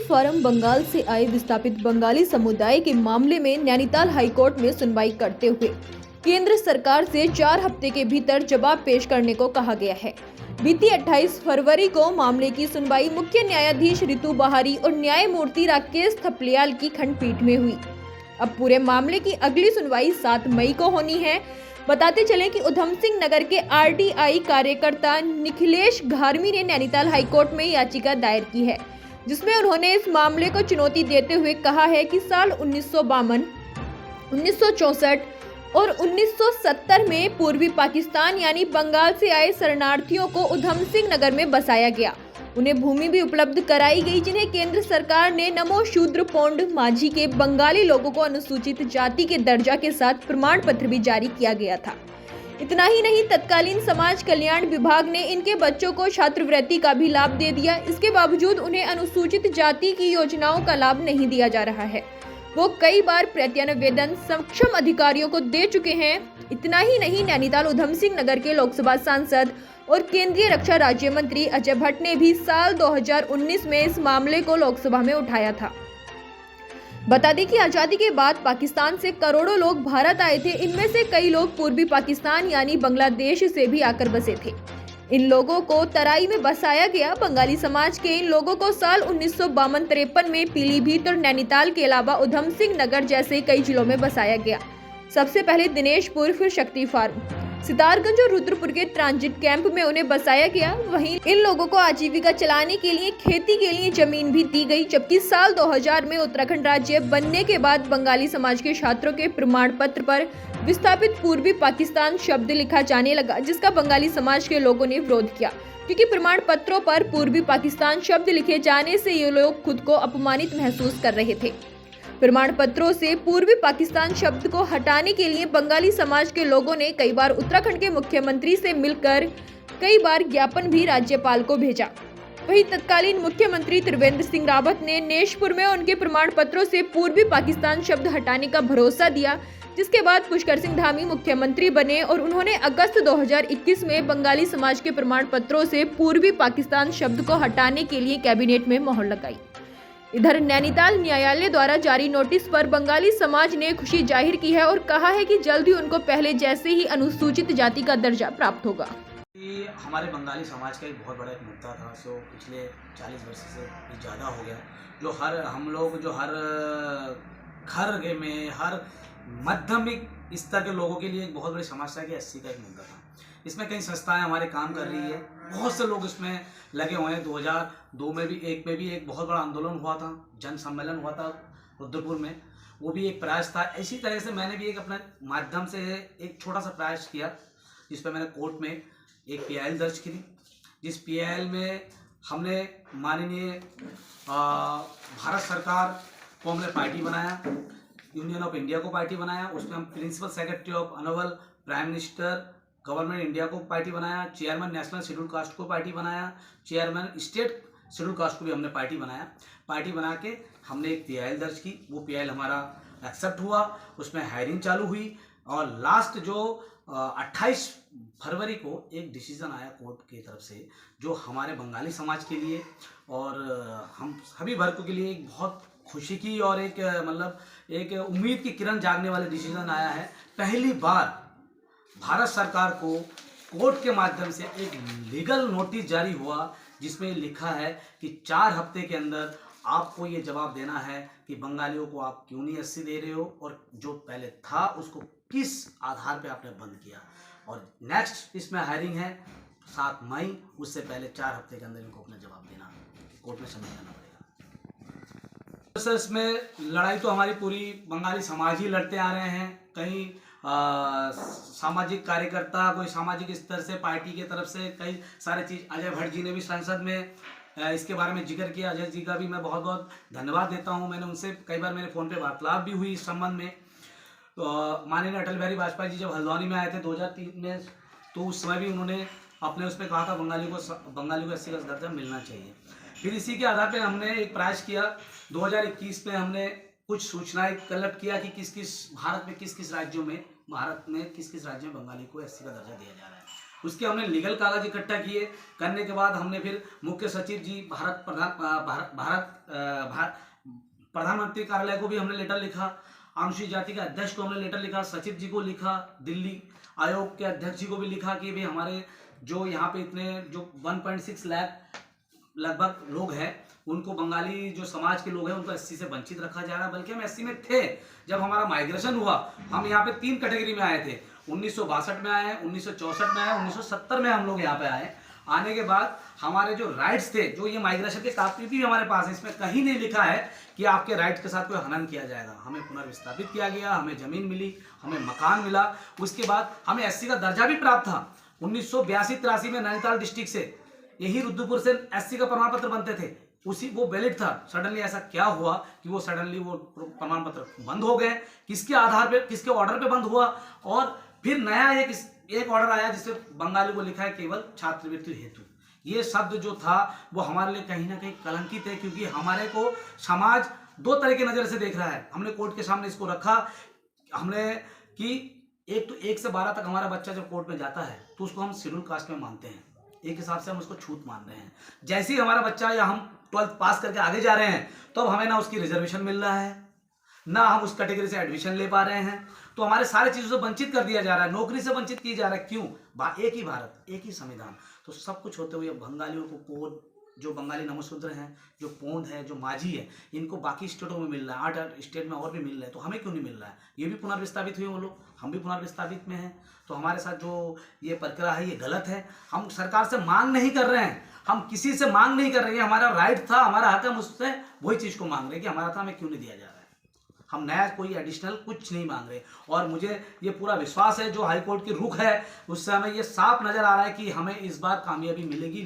Farm Bengal से आए विस्थापित बंगाली समुदाय के मामले में नैनीताल हाईकोर्ट में सुनवाई करते हुए केंद्र सरकार से 4 हफ्ते के भीतर जवाब पेश करने को कहा गया है। बीती 28 फरवरी को मामले की सुनवाई मुख्य न्यायाधीश रितु बहारी और न्यायमूर्ति राकेश थपलियाल की खंडपीठ में हुई। अब पूरे मामले की अगली सुनवाई 7 मई को होनी है। बताते चले कि उधम सिंह नगर के आरटीआई कार्यकर्ता निखिलेश घारमी ने नैनीताल हाईकोर्ट में याचिका दायर की है, जिसमें उन्होंने इस मामले को चुनौती देते हुए कहा है कि साल 1952, 1964 और 1970 में पूर्वी पाकिस्तान यानी बंगाल से आए शरणार्थियों को उधम सिंह नगर में बसाया गया। उन्हें भूमि भी उपलब्ध कराई गई, जिन्हें केंद्र सरकार ने नमो शूद्र पौंड माझी के बंगाली लोगों को अनुसूचित जाति के दर्जा के साथ प्रमाण पत्र भी जारी किया गया था। इतना ही नहीं, तत्कालीन समाज कल्याण विभाग ने इनके बच्चों को छात्रवृत्ति का भी लाभ दे दिया। इसके बावजूद उन्हें अनुसूचित जाति की योजनाओं का लाभ नहीं दिया जा रहा है। वो कई बार प्रत्यावेदन सक्षम अधिकारियों को दे चुके हैं। इतना ही नहीं, नैनीताल उधम सिंह नगर के लोकसभा सांसद और केंद्रीय रक्षा राज्य मंत्री अजय भट्ट ने भी साल 2019 में इस मामले को लोकसभा में उठाया था। बता दें कि आजादी के बाद पाकिस्तान से करोड़ों लोग भारत आए थे। इनमें से कई लोग पूर्वी पाकिस्तान यानी बांग्लादेश से भी आकर बसे थे। इन लोगों को तराई में बसाया गया। बंगाली समाज के इन लोगों को साल 1952-53 में पीलीभीत और नैनीताल के अलावा उधम सिंह नगर जैसे कई जिलों में बसाया गया। सबसे पहले दिनेशपुर, फिर शक्ति फार्म, सितारगंज और रुद्रपुर के ट्रांजिट कैंप में उन्हें बसाया गया। वहीं इन लोगों को आजीविका चलाने के लिए खेती के लिए जमीन भी दी गई। जबकि साल 2000 में उत्तराखंड राज्य बनने के बाद बंगाली समाज के छात्रों के प्रमाण पत्र पर विस्थापित पूर्वी पाकिस्तान शब्द लिखा जाने लगा, जिसका बंगाली समाज के लोगों ने विरोध किया, क्योंकि प्रमाण पत्रों पर पूर्वी पाकिस्तान शब्द लिखे जाने से ये लोग खुद को अपमानित महसूस कर रहे थे। प्रमाण पत्रों से पूर्वी पाकिस्तान शब्द को हटाने के लिए बंगाली समाज के लोगों ने कई बार उत्तराखंड के मुख्यमंत्री से मिलकर कई बार ज्ञापन भी राज्यपाल को भेजा। वहीं तत्कालीन मुख्यमंत्री त्रिवेंद्र सिंह रावत ने नेशपुर में उनके प्रमाण पत्रों से पूर्वी पाकिस्तान शब्द हटाने का भरोसा दिया, जिसके बाद पुष्कर सिंह धामी मुख्यमंत्री बने और उन्होंने अगस्त 2021 में बंगाली समाज के प्रमाण पत्रों से पूर्वी पाकिस्तान शब्द को हटाने के लिए कैबिनेट में मोहर लगाई। इधर नैनीताल न्यायालय द्वारा जारी नोटिस पर बंगाली समाज ने खुशी जाहिर की है और कहा है कि जल्द ही उनको पहले जैसे ही अनुसूचित जाति का दर्जा प्राप्त होगा। हमारे बंगाली समाज का एक बहुत बड़ा एक मुद्दा था, सो पिछले 40 वर्ष से भी ज़्यादा हो गया, जो हम लोग हर घर में हर माध्यमिक स्तर के लोगों के लिए एक बहुत बड़ी समस्या की 80 का एक मुद्दा था। इसमें कई संस्थाएं हमारे काम कर रही है, बहुत से लोग इसमें लगे हुए हैं। 2002 में भी एक बहुत बड़ा आंदोलन हुआ था, जन सम्मेलन हुआ था रुद्रपुर में, वो भी एक प्रयास था। इसी तरह से मैंने भी एक अपने माध्यम से एक छोटा सा प्रयास किया, जिस पर मैंने कोर्ट में एक PIL दर्ज की थी, जिस PIL में हमने माननीय भारत सरकार को हमने पार्टी बनाया, यूनियन ऑफ इंडिया को पार्टी बनाया। उसमें हम principal secretary of honourable prime minister government India को पार्टी बनाया, चेयरमैन नेशनल शेड्यूल कास्ट को पार्टी बनाया, चेयरमैन स्टेट शेड्यूल कास्ट को भी हमने पार्टी बनाया। पार्टी बना के हमने एक PIL दर्ज की, वो PIL हमारा एक्सेप्ट हुआ, उसमें हायरिंग चालू हुई और लास्ट जो 28 फरवरी को एक डिसीजन आया कोर्ट की तरफ से, जो हमारे बंगाली समाज के लिए और हम सभी वर्गों के लिए एक बहुत खुशी की और एक एक उम्मीद की किरण जागने वाले डिसीजन आया है। पहली बार भारत सरकार को कोर्ट के माध्यम से एक लीगल नोटिस जारी हुआ, जिसमें लिखा है कि 4 हफ्ते के अंदर आपको ये जवाब देना है कि बंगालियों को आप क्यों नहीं 80 दे रहे हो और जो पहले था उसको किस आधार पे आपने बंद किया। और नेक्स्ट इसमें हायरिंग है 7 मई, उससे पहले 4 हफ्ते के अंदर इनको अपना जवाब देना, कोर्ट में सबमिट करना पड़ेगा। सर, इसमें लड़ाई तो हमारी पूरी बंगाली समाज ही लड़ते आ रहे हैं। कई सामाजिक कार्यकर्ता, कोई सामाजिक स्तर से पार्टी की तरफ से कई सारे चीज़, अजय भट्ट जी ने भी संसद में इसके बारे में जिक्र किया। अजय जी का भी मैं बहुत बहुत धन्यवाद देता हूं। मैंने उनसे कई बार मेरे फ़ोन पे वार्तालाप भी हुई इस संबंध में। तो माननीय अटल बिहारी वाजपेयी जी जब हल्द्वानी में आए थे 2003 में, तो उस समय भी उन्होंने अपने उसमें कहा था बंगालियों को 80 का दर्जा मिलना चाहिए। फिर इसी के आधार पर हमने एक प्रयास किया। 2021 में हमने कुछ सूचनाएं कलेक्ट किया कि भारत में किस किस राज्यों में बंगाली को 80 का दर्जा दिया जा रहा है। उसके हमने लीगल कागज इकट्ठा किए। करने के बाद हमने फिर मुख्य सचिव जी, प्रधानमंत्री कार्यालय को भी हमने लेटर लिखा, अनुसूचित जाति के अध्यक्ष को हमने लेटर लिखा, सचिव जी को लिखा, दिल्ली आयोग के अध्यक्ष जी को भी लिखा कि भाई हमारे जो यहाँ पे इतने जो 1.6 लाख लगभग लोग हैं, उनको बंगाली जो समाज के लोग हैं उनको एससी से वंचित रखा जा रहा है। बल्कि हम एससी में थे जब हमारा माइग्रेशन हुआ। हम यहाँ पे 3 कैटेगरी में आए थे, 1962 में आए, 1964 में आए, 1970 में हम लोग यहाँ पे आए। आने के बाद हमारे जो राइट्स थे, जो ये माइग्रेशन के कापी भी हमारे पास है, इसमें कहीं नहीं लिखा है कि आपके राइट्स के साथ कोई हनन किया जाएगा। हमें पुनर्विस्थापित किया गया, हमें जमीन मिली, हमें मकान मिला। उसके बाद हमें एससी का दर्जा भी प्राप्त था। 1982-83 में नैनीताल डिस्ट्रिक्ट से, यही रुद्रपुर से एससी का प्रमाण पत्र बनते थे, उसी वो वैलिड था। सडनली ऐसा क्या हुआ कि वो सडनली वो प्रमाण पत्र बंद हो गए? किसके आधार पे, किसके ऑर्डर पे बंद हुआ? और फिर नया एक ऑर्डर आया जिससे बंगाली को लिखा है केवल छात्रवृत्ति हेतु। ये शब्द जो था वो हमारे लिए कहीं ना कहीं कलंकित है, क्योंकि हमारे को समाज 2 तरह की नज़र से देख रहा है। हमने कोर्ट के सामने इसको रखा हमने कि एक तो 1 से 12 तक हमारा बच्चा जब कोर्ट में जाता है तो उसको हम शेड्यूल कास्ट में मानते हैं, एक हिसाब से हम उसको छूत मान रहे हैं। जैसे ही हमारा बच्चा या हम 12th पास करके आगे जा रहे हैं तो अब हमें ना उसकी रिजर्वेशन मिल रहा है, ना हम उस कैटेगरी से एडमिशन ले पा रहे हैं, तो हमारे सारे चीज़ों से वंचित कर दिया जा रहा है, नौकरी से वंचित किया जा रहा है। क्यों? एक ही भारत, एक ही संविधान। तो सब कुछ होते हुए बंगालियों को पोद, जो बंगाली नमशूद्र हैं, जो पोंद है, जो माझी है, इनको बाकी स्टेटों में मिल रहा है, 8 स्टेट में और भी मिल रहा है, तो हमें क्यों नहीं मिल रहा है? ये भी पुनर्विस्थापित हुए वो लोग, हम भी पुनर्विस्थापित में हैं। तो हमारे साथ जो ये प्रक्रिया है ये गलत है। हम सरकार से मांग नहीं कर रहे हैं, हम किसी से मांग नहीं कर रहे हैं। हमारा राइट था, हमारा हक है, मुझसे वही चीज़ को मांग रहे हैं कि हमारा था, हमें क्यों नहीं दिया जा रहा है। हम नया कोई एडिशनल कुछ नहीं मांग रहे। और मुझे ये पूरा विश्वास है जो हाईकोर्ट की रुख है उससे हमें ये साफ नज़र आ रहा है कि हमें इस बार कामयाबी मिलेगी।